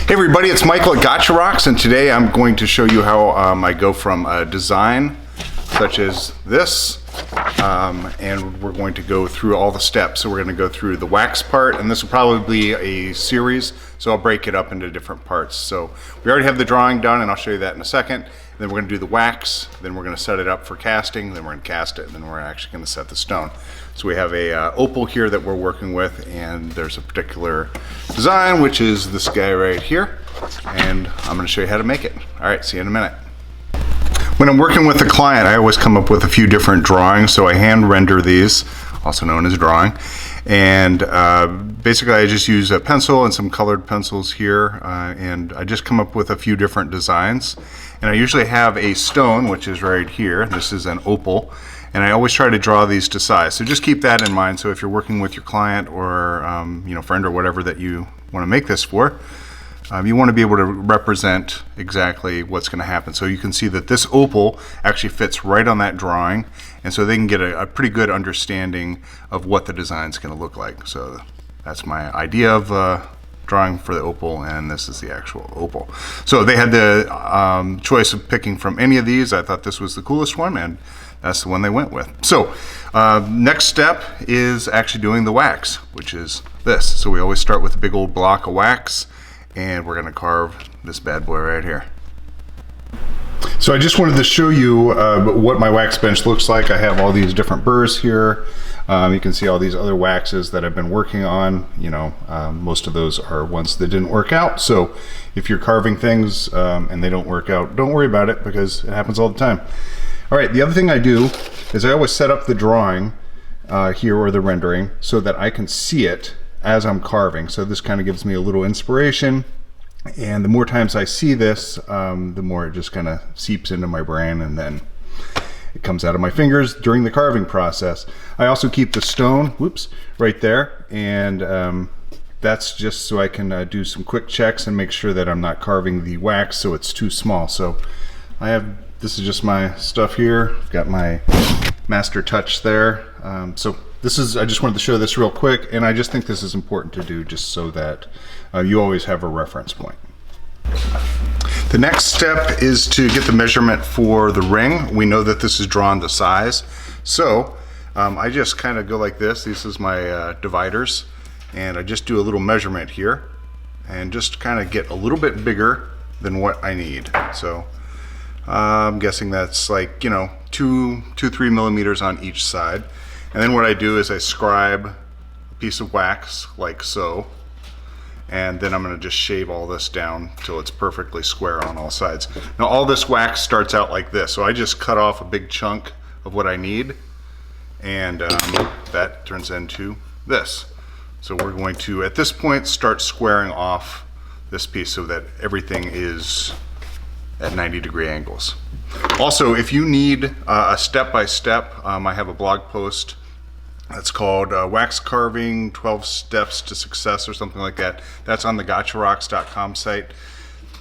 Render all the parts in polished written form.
Hey everybody, it's Michael at Gotcha Rocks, and today I'm going to show you how I go from a design such as this, and we're going to go through all the steps. So we're going to go through the wax part, and this will probably be a series, so I'll break it up into different parts. So we already have the drawing done, and I'll show you that in a second. Then we're going to do the wax, then we're going to set it up for casting, then we're going to cast it, and then we're actually going to set the stone. So we have a opal here that we're working with, and there's a particular design, which is this guy right here, and I'm going to show you how to make it. All right, see you in a minute. When I'm working with a client, I always come up with a few different drawings, so I hand render these, also known as drawing, and basically I just use a pencil and some colored pencils here, and I just come up with a few different designs. And I usually have a stone, which is right here. This is an opal, and I always try to draw these to size. So just keep that in mind. So if you're working with your client or friend or whatever that you want to make this for, you want to be able to represent exactly what's going to happen. So you can see that this opal actually fits right on that drawing, and so they can get a pretty good understanding of what the design is going to look like. So that's my idea of drawing for the opal, and this is the actual opal. So they had the choice of picking from any of these. I thought this was the coolest one, and that's the one they went with. So next step is actually doing the wax, which is this. So we always start with a big old block of wax, and we're going to carve this bad boy right here. So I just wanted to show you what my wax bench looks like. I have all these different burrs here. You can see all these other waxes that I've been working on. Most of those are ones that didn't work out. So if you're carving things and they don't work out, don't worry about it, because it happens all the time. All right, the other thing I do is I always set up the drawing here, or the rendering, so that I can see it as I'm carving. So this kind of gives me a little inspiration. And the more times I see this, the more it just kind of seeps into my brain, and then it comes out of my fingers during the carving process. I also keep the stone, right there, and that's just so I can do some quick checks and make sure that I'm not carving the wax so it's too small. So this is just my stuff here. I've got my master touch there. I just wanted to show this real quick, and I just think this is important to do just so that you always have a reference point. The next step is to get the measurement for the ring. We know that this is drawn to size. So I just kind of go like this. This is my dividers, and I just do a little measurement here and just kind of get a little bit bigger than what I need. So I'm guessing that's like, 3 millimeters on each side. And then what I do is I scribe a piece of wax like so, and then I'm going to just shave all this down till it's perfectly square on all sides. Now all this wax starts out like this, so I just cut off a big chunk of what I need, and that turns into this. So we're going to, at this point, start squaring off this piece so that everything is at 90-degree angles. Also, if you need a step-by-step, I have a blog post that's called Wax Carving 12 Steps to Success or something like that. That's on the gotcharocks.com site.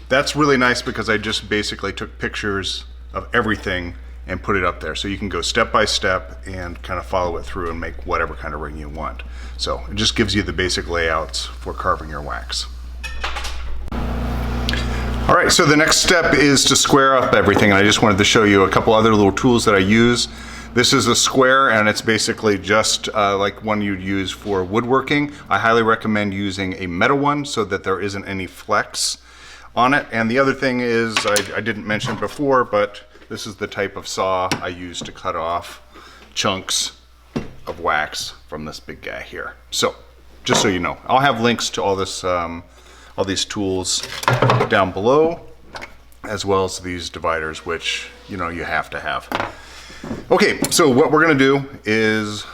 That's really nice because I just basically took pictures of everything and put it up there. So you can go step by step and kind of follow it through and make whatever kind of ring you want. So it just gives you the basic layouts for carving your wax. All right, so the next step is to square up everything. And I just wanted to show you a couple other little tools that I use. This is a square, and it's basically just like one you'd use for woodworking. I highly recommend using a metal one so that there isn't any flex on it. And the other thing is, I didn't mention before, but this is the type of saw I use to cut off chunks of wax from this big guy here. So, just so you know, I'll have links to all these tools down below, as well as these dividers, which you have to have. Okay, so what we're gonna do is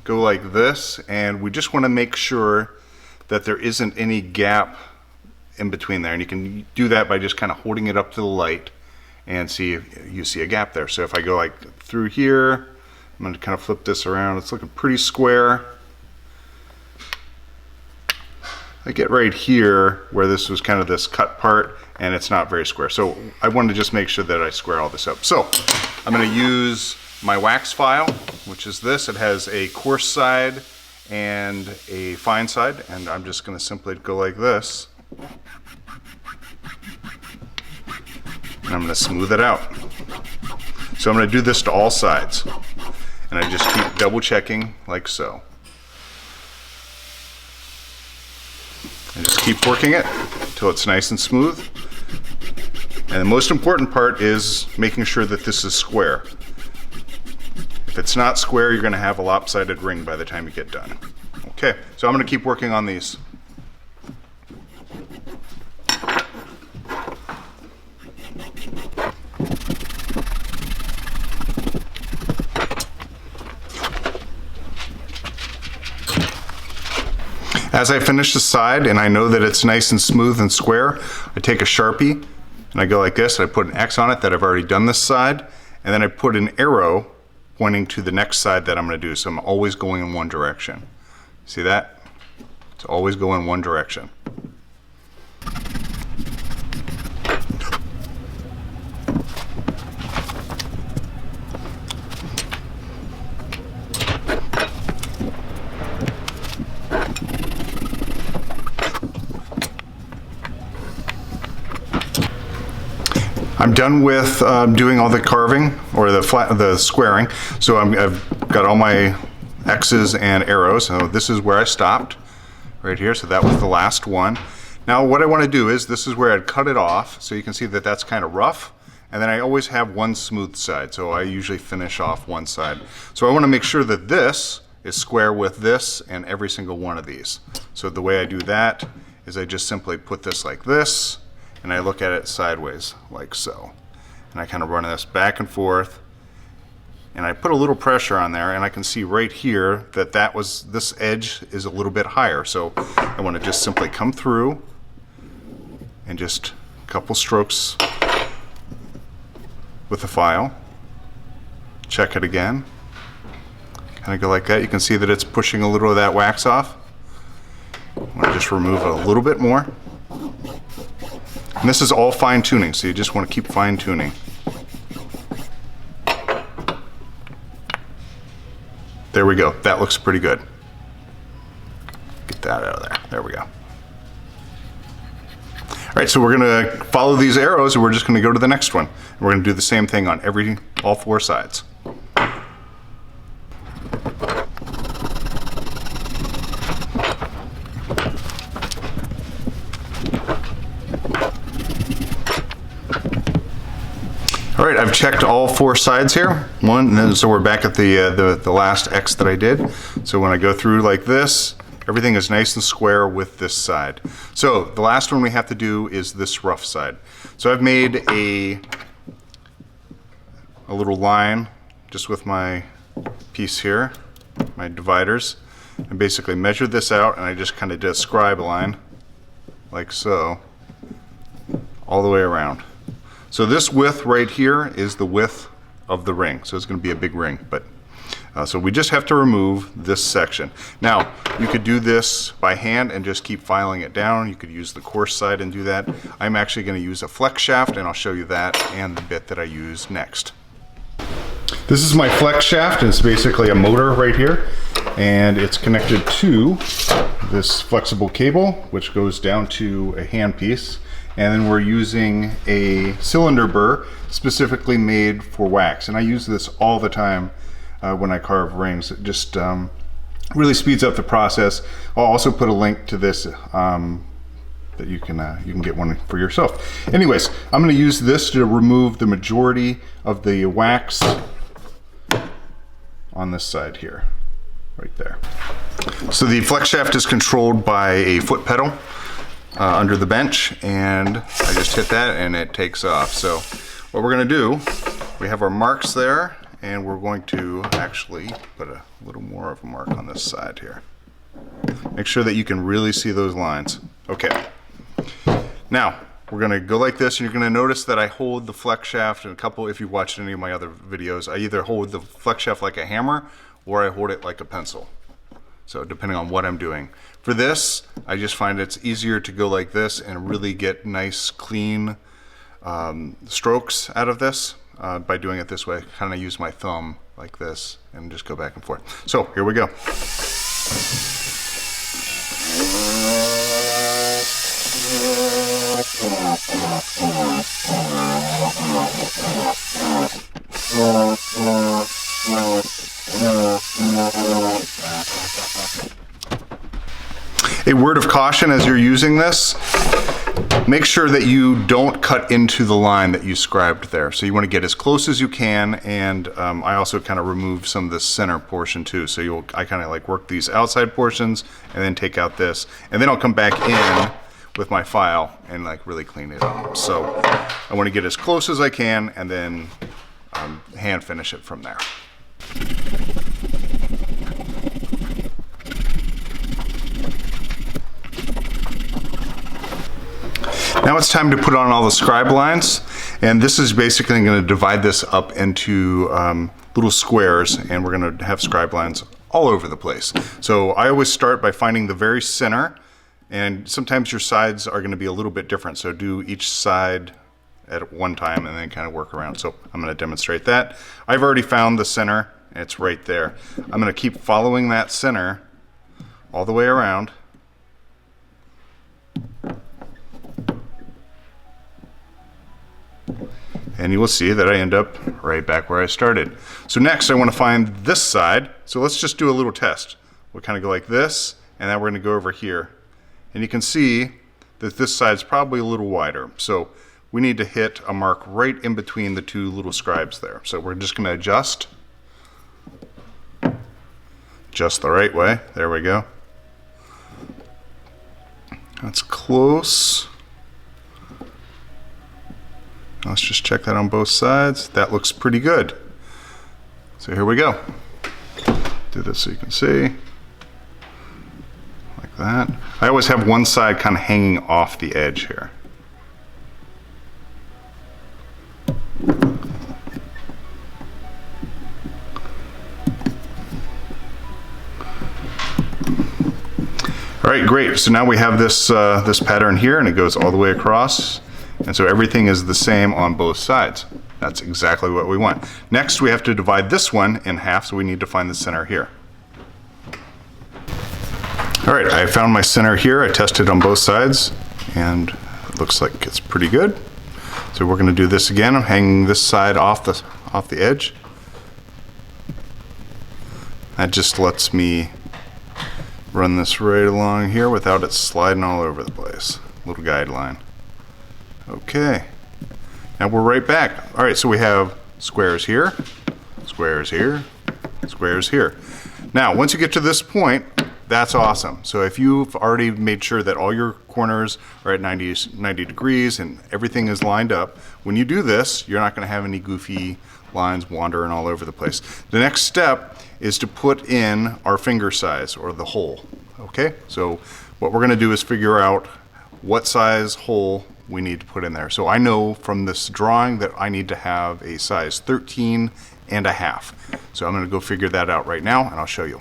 go like this, and we just wanna make sure that there isn't any gap in between there. And you can do that by just kind of holding it up to the light and see if you see a gap there. So if I go like through here, I'm gonna kind of flip this around. It's looking pretty square. I get right here where this was kind of this cut part, and it's not very square. So I wanted to just make sure that I square all this up. So I'm going to use my wax file, which is this. It has a coarse side and a fine side, and I'm just going to simply go like this I'm going to smooth it out. So I'm going to do this to all sides, and I just keep double checking like so. And just keep working it until it's nice and smooth. And the most important part is making sure that this is square. If it's not square, you're going to have a lopsided ring by the time you get done. Okay, so I'm going to keep working on these. As I finish the side and I know that it's nice and smooth and square, I take a Sharpie and I go like this. I put an X on it that I've already done this side, and then I put an arrow pointing to the next side that I'm going to do. So I'm always going in one direction. See that? It's always going in one direction. I'm done with doing all the carving or the squaring. So I've got all my X's and arrows. So this is where I stopped, right here. So that was the last one. Now what I want to do is, this is where I'd cut it off. So you can see that that's kind of rough. And then I always have one smooth side. So I usually finish off one side. So I want to make sure that this is square with this and every single one of these. So the way I do that is I just simply put this like this, and I look at it sideways like so. And I kind of run this back and forth, and I put a little pressure on there, and I can see right here that this edge is a little bit higher. So I want to just simply come through and just a couple strokes with the file. Check it again. Kind of go like that. You can see that it's pushing a little of that wax off. I want to just remove it a little bit more. And this is all fine tuning, so you just want to keep fine tuning. There we go. That looks pretty good. Get that out of there. There we go. All right, so we're going to follow these arrows, and we're just going to go to the next one. And we're going to do the same thing on all four sides. All right, I've checked all four sides here. One, and then so we're back at the last X that I did. So when I go through like this, everything is nice and square with this side. So the last one we have to do is this rough side. So I've made a little line just with my piece here, my dividers. I basically measured this out, and I just kind of did a scribe line like so all the way around. So this width right here is the width of the ring. So it's going to be a big ring, but so we just have to remove this section. Now, you could do this by hand and just keep filing it down. You could use the coarse side and do that. I'm actually going to use a flex shaft, and I'll show you that and the bit that I use next. This is my flex shaft. It's basically a motor right here, and it's connected to this flexible cable, which goes down to a handpiece. And then we're using a cylinder burr specifically made for wax. And I use this all the time when I carve rings. It just really speeds up the process. I'll also put a link to this that you can get one for yourself. Anyways, I'm going to use this to remove the majority of the wax on this side here, right there. So the flex shaft is controlled by a foot pedal under the bench, and I just hit that and it takes off. So what we're going to do, we have our marks there, and we're going to actually put a little more of a mark on this side here. Make sure that you can really see those lines. Okay. Now we're going to go like this, and you're going to notice that I hold the flex shaft, and if you've watched any of my other videos, I either hold the flex shaft like a hammer or I hold it like a pencil. So depending on what I'm doing. For this, I just find it's easier to go like this and really get nice, clean strokes out of this by doing it this way. Kind of use my thumb like this and just go back and forth. So here we go. A word of caution as you're using this, make sure that you don't cut into the line that you scribed there. So you want to get as close as you can, and I also kind of remove some of the center portion too. So I kind of like work these outside portions and then take out this, and then I'll come back in with my file and like really clean it up. So I want to get as close as I can and then hand finish it from there. Now it's time to put on all the scribe lines, and this is basically going to divide this up into little squares, and we're going to have scribe lines all over the place. So I always start by finding the very center, and sometimes your sides are going to be a little bit different, so do each side at one time and then kind of work around. So I'm going to demonstrate that. I've already found the center, it's right there. I'm going to keep following that center all the way around. And you will see that I end up right back where I started. So next I want to find this side. So let's just do a little test. We'll kind of go like this, and then we're going to go over here. And you can see that this side's probably a little wider. So we need to hit a mark right in between the two little scribes there. So we're just going to adjust just the right way. There we go. That's close. Let's just check that on both sides. That looks pretty good. So here we go. Do this so you can see. Like that. I always have one side kind of hanging off the edge here. All right, great. So now we have this this pattern here, and it goes all the way across. And so everything is the same on both sides. That's exactly what we want. Next, we have to divide this one in half, so we need to find the center here. All right, I found my center here. I tested on both sides, and it looks like it's pretty good. So we're going to do this again. I'm hanging this side off the edge. That just lets me run this right along here without it sliding all over the place. Little guideline. Okay, now we're right back. All right, so we have squares here, squares here, squares here. Now, once you get to this point, that's awesome. So if you've already made sure that all your corners are at 90 degrees and everything is lined up, when you do this, you're not gonna have any goofy lines wandering all over the place. The next step is to put in our finger size, or the hole, okay? So what we're gonna do is figure out what size hole we need to put in there. So I know from this drawing that I need to have a size 13 and a half. So I'm going to go figure that out right now, and I'll show you.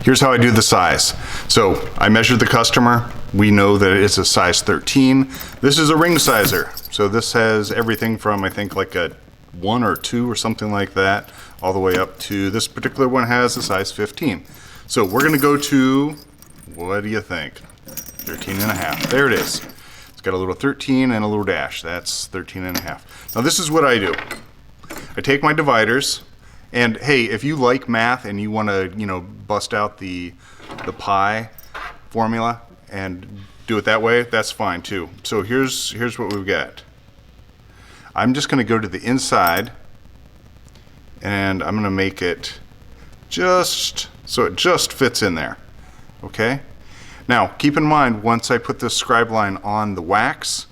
Here's how I do the size. So I measured the customer. We know that it's a size 13. This is a ring sizer. So this has everything from, I think, like a 1 or 2 or something like that, all the way up to this particular one has a size 15. So we're going to go to, what do you think? 13 and a half. There it is. It's got a little 13 and a little dash. That's 13 and a half. Now this is what I do. I take my dividers, and hey, if you like math and you want to, bust out the pi formula and do it that way, that's fine too. So here's what we've got. I'm just going to go to the inside, and I'm going to make it just so it just fits in there. Okay? Now, keep in mind, once I put this scribe line on the wax,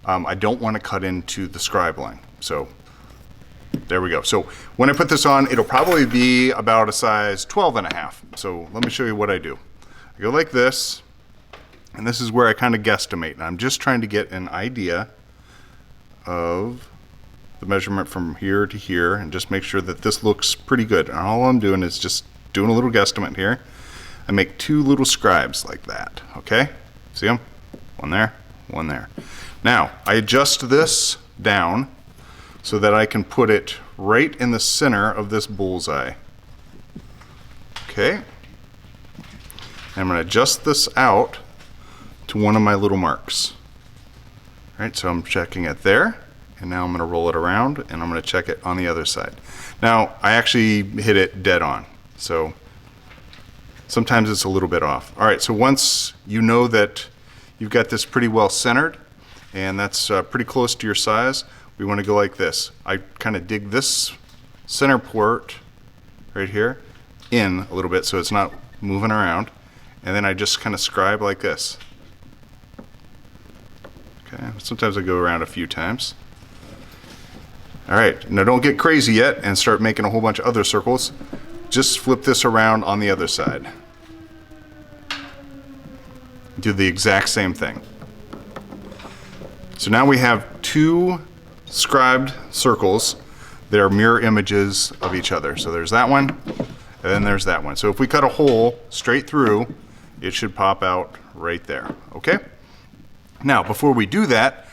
I don't want to cut into the scribe line. So there we go. So when I put this on, it'll probably be about a size 12 and a half. So let me show you what I do. I go like this, and this is where I kind of guesstimate. And I'm just trying to get an idea of the measurement from here to here, and just make sure that this looks pretty good. And all I'm doing is just doing a little guesstimate here. I make 2 little scribes like that, okay? See them? One there, one there. Now, I adjust this down so that I can put it right in the center of this bullseye. Okay? And I'm going to adjust this out to one of my little marks. right, so I'm checking it there, and now I'm gonna roll it around, and I'm gonna check it on the other side. Now, I actually hit it dead on, so sometimes it's a little bit off. All right, so once you know that you've got this pretty well centered, and that's pretty close to your size, we wanna go like this. I kind of dig this center port right here in a little bit so it's not moving around, and then I just kind of scribe like this. Okay, sometimes I go around a few times. All right, now don't get crazy yet and start making a whole bunch of other circles. Just flip this around on the other side. Do the exact same thing. So now we have two scribed circles that are mirror images of each other. So there's that one, and then there's that one. So if we cut a hole straight through, it should pop out right there, okay? Now, before we do that,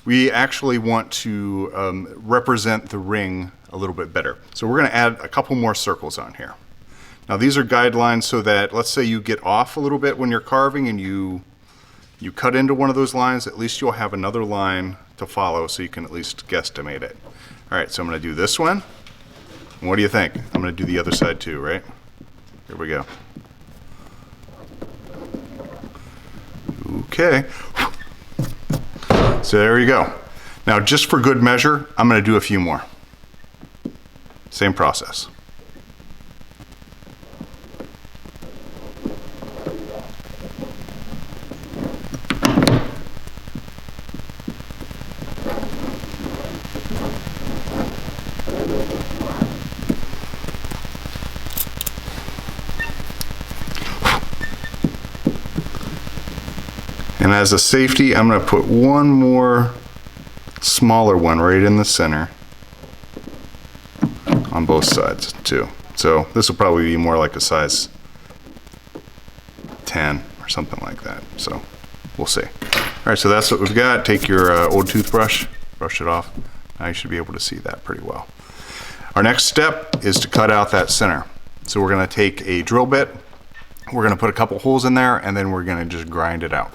we actually want to represent the ring a little bit better. So we're gonna add a couple more circles on here. Now these are guidelines so that, let's say you get off a little bit when you're carving and you cut into one of those lines, at least you'll have another line to follow so you can at least guesstimate it. All right, so I'm gonna do this one. And what do you think? I'm gonna do the other side too, right? Here we go. Okay. So there you go. Now, just for good measure, I'm gonna do a few more. Same process. And as a safety, I'm gonna put one more smaller one right in the center on both sides too. So this will probably be more like a size 10 or something like that. So we'll see. All right, so that's what we've got. Take your old toothbrush, brush it off. Now you should be able to see that pretty well. Our next step is to cut out that center. So we're gonna take a drill bit, we're gonna put a couple holes in there, and then we're gonna just grind it out.